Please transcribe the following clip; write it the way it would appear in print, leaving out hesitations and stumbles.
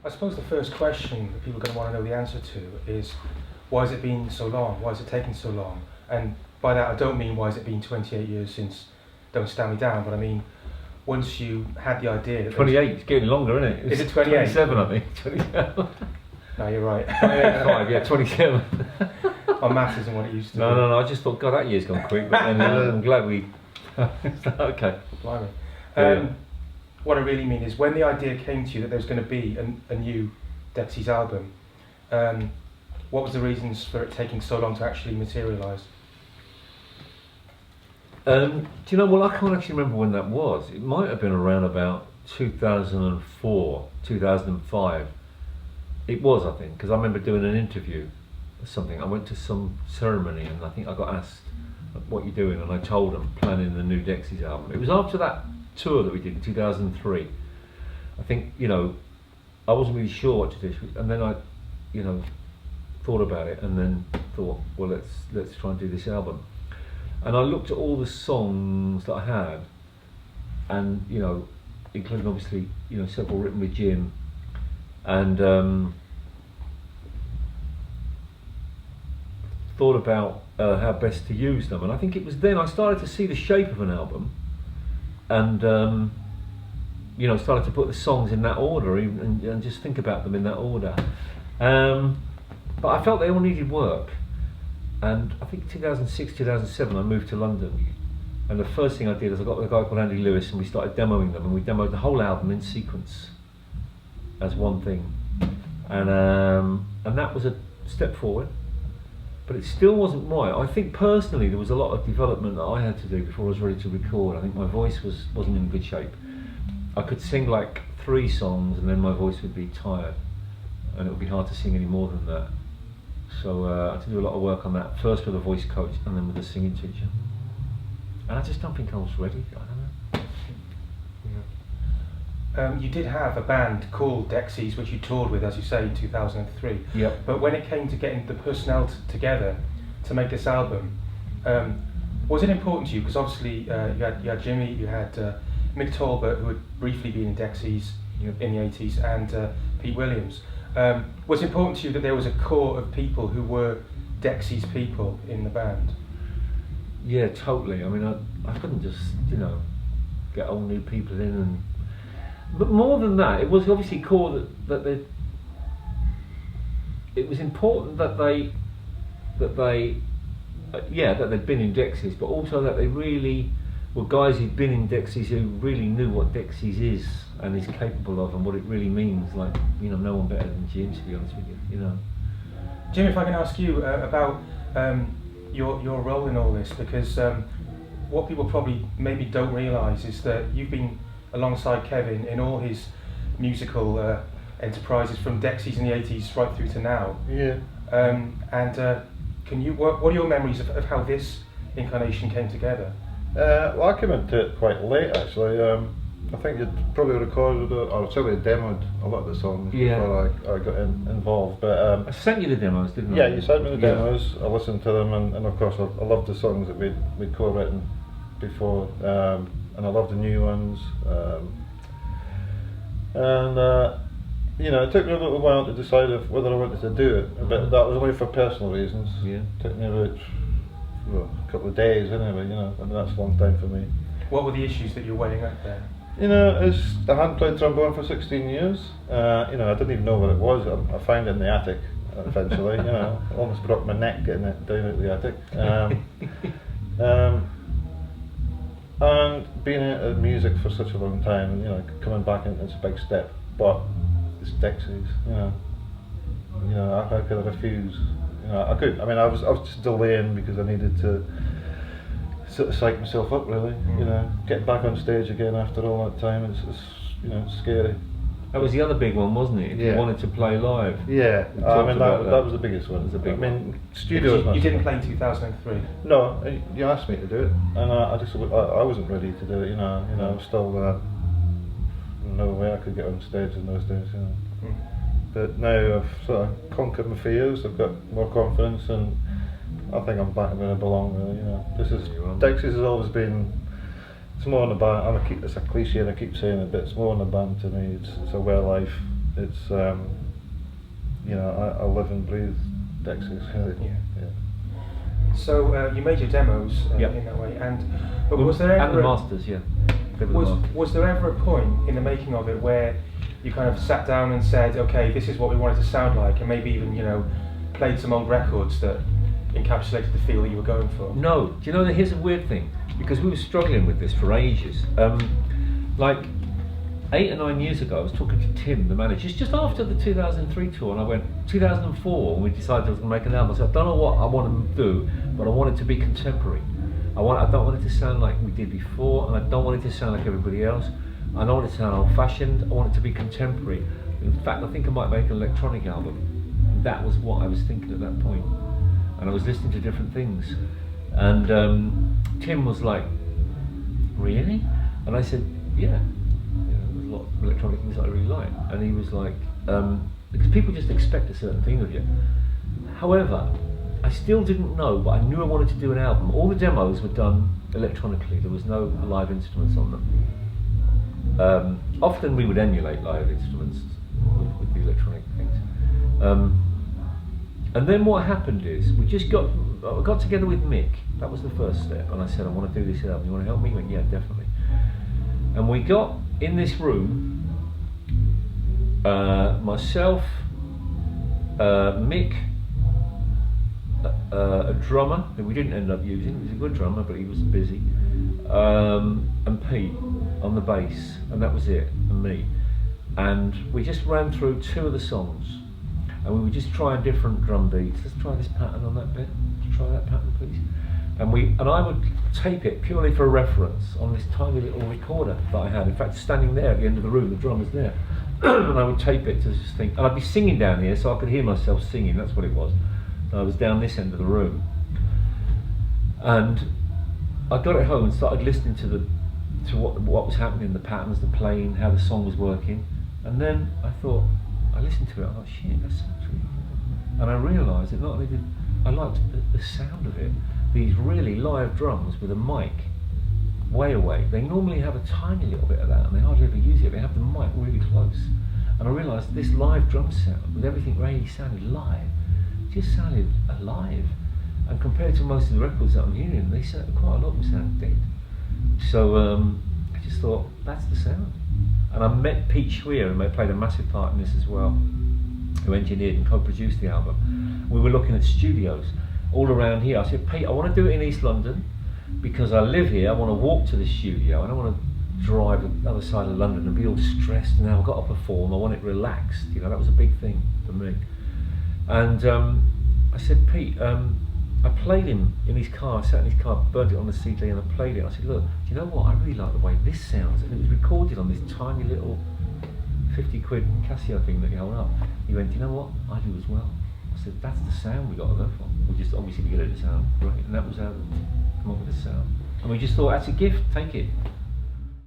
I suppose the first question that people are going to want to know the answer to is, why has it been so long? Why has it taken so long? And by that I don't mean why has it been 28 years since Don't Stand Me Down, but I mean once you had the idea that 28, it's getting longer, isn't it? Is it 28? 27, I think. 27. No, you're right. 5, yeah, 27. My maths isn't what it used to be. No, I just thought, God, that year's gone quick, but then I'm glad we... Okay. Blimey. What I really mean is, when the idea came to you that there was going to be a new Dexys album, what was the reasons for it taking so long to actually materialise? Do you know, well, I can't actually remember when that was. It might have been around about 2004, 2005. It was, I think, because I remember doing an interview or something. I went to some ceremony and I think I got asked, what you're doing, and I told them, planning the new Dexys album. It was after that tour that we did in 2003. I think, you know, I wasn't really sure what to do, and then I, you know, thought about it and then thought, well, let's try and do this album. And I looked at all the songs that I had, and, you know, including obviously, you know, several written with Jim, and thought about how best to use them. And I think it was then I started to see the shape of an album, and you know, started to put the songs in that order, and just think about them in that order. But I felt they all needed work. And I think 2006, 2007 I moved to London, and the first thing I did is I got a guy called Andy Lewis and we started demoing them, and we demoed the whole album in sequence as one thing, and that was a step forward, but it still wasn't right. I think personally there was a lot of development that I had to do before I was ready to record. I think my voice wasn't in good shape. I could sing like 3 songs and then my voice would be tired, and it would be hard to sing any more than that. So I had to do a lot of work on that, first with a voice coach and then with a singing teacher. And I just don't think I was ready, I don't know. You did have a band called Dexys, which you toured with, as you say, in 2003. Yep. But when it came to getting the personnel together to make this album, was it important to you? Because obviously you had Jimmy, you had Mick Talbot, who had briefly been in Dexys in the 80s, and Pete Williams. Was it important to you that there was a core of people who were Dexys people in the band? Yeah, totally. I mean, I couldn't just, you know, get all new people in, and but more than that, it was obviously core that they. It was important that they'd been in Dexys, but also that they really were guys who'd been in Dexys who really knew what Dexys is and is capable of, and what it really means. Like, you know, no one better than Jim, to be honest with you. You know. Jim, if I can ask you about your role in all this, because what people probably maybe don't realise is that you've been alongside Kevin in all his musical enterprises, from Dexys in the 80s right through to now. Yeah. Can you? What are your memories of how this incarnation came together? Well, I came into it quite late, actually. I think you'd probably recorded or certainly demoed a lot of the songs before I got involved. But I sent you the demos, didn't I? Yeah, you sent me the demos. I listened to them, and of course I loved the songs that we'd co-written before, and I loved the new ones. You know, it took me a little while to decide whether I wanted to do it, but that was only for personal reasons. Yeah. It took me about a couple of days anyway, you know, and that's a long time for me. What were the issues that you're weighing up there? You know, I hadn't played trombone for 16 years. You know, I didn't even know what it was. I found it in the attic eventually. You know, I almost broke my neck getting it down at the attic. And being into music for such a long time, you know, coming back, it's a big step. But it's Dexys, you know. You know, how could I refuse? You know, I could. I mean, I was just delaying because I needed to sort of psych myself up, really. You know, getting back on stage again after all that time is you know, scary. That was the other big one, wasn't it? If you wanted to play live. Yeah, I mean that was the biggest one. I mean, studio. You didn't play in 2003. No, you asked me to do it, and I wasn't ready to do it. You know, I was still no way I could get on stage in those days. You know. But now I've sort of conquered my fears. I've got more confidence, and I think I'm back where I belong. Really, you know. Dexys has always been. It's more in the band. It's a cliche, and I keep saying it, but it's more in the band to me. It's a way of life. It's you know, I live and breathe Dexys. Yeah. Yeah. So you made your demos Yep. in that way, but was there and ever the masters, yeah. They were the masters. was there ever a point in the making of it where you kind of sat down and said, okay, this is what we want it to sound like, and maybe even, you know, played some old records that encapsulated the feel that you were going for? No, do you know that here's a weird thing, because we were struggling with this for ages. Like 8 or 9 years ago, I was talking to Tim, the manager, just after the 2003 tour, and I went, 2004, when we decided I was going to make an album, I said, I don't know what I want to do, but I want it to be contemporary. I don't want it to sound like we did before, and I don't want it to sound like everybody else. I don't want it to sound old-fashioned, I want it to be contemporary. In fact, I think I might make an electronic album. That was what I was thinking at that point. And I was listening to different things. And Tim was like, really? And I said, yeah. You know, there's a lot of electronic things that I really like. And he was like, because people just expect a certain thing of you. However, I still didn't know, but I knew I wanted to do an album. All the demos were done electronically. There was no live instruments on them. Often we would emulate live instruments with the electronic things. And then what happened is, I got together with Mick. That was the first step. And I said, I want to do this album. You want to help me? He went, yeah, definitely. And we got in this room, myself, Mick, a drummer who we didn't end up using. He was a good drummer, but he was busy, and Pete on the bass, and that was it, and me. And we just ran through 2 of the songs, and we were just trying different drum beats. Let's try this pattern on that bit. Let's try that pattern, please. And I would tape it purely for reference on this tiny little recorder that I had. In fact, standing there at the end of the room, the drum was there, and I would tape it to just think. And I'd be singing down here, so I could hear myself singing. That's what it was. I was down this end of the room, and I got it home and started listening to what was happening, the patterns, the playing, how the song was working, and then I listened to it. I thought, shit, that sounds really good. And I realised that not only did I liked the sound of it, these really live drums with a mic way away. They normally have a tiny little bit of that, and they hardly ever use it. They have the mic really close, and I realised this live drum sound with everything really sounded live. Just sounded alive, and compared to most of the records that I'm hearing, they sound, quite a lot of them sound dead. So I just thought, that's the sound. And I met Pete Schwier, and they played a massive part in this as well, who engineered and co-produced the album. We were looking at studios all around here. I said, Pete, I want to do it in East London because I live here. I want to walk to the studio. I don't want to drive the other side of London and be all stressed. And now I've got to perform. I want it relaxed. You know, that was a big thing for me. And I said, Pete, I played him in his car, I sat in his car, burnt it on the CD, and I played it. I said, look, do you know what, I really like the way this sounds. And it was recorded on this tiny little 50 quid Casio thing that you hold up. He went, do you know what, I do as well. I said, that's the sound we got to go for. We just obviously get it to sound great, and that was how we come up with the sound. And we just thought, that's a gift, take it.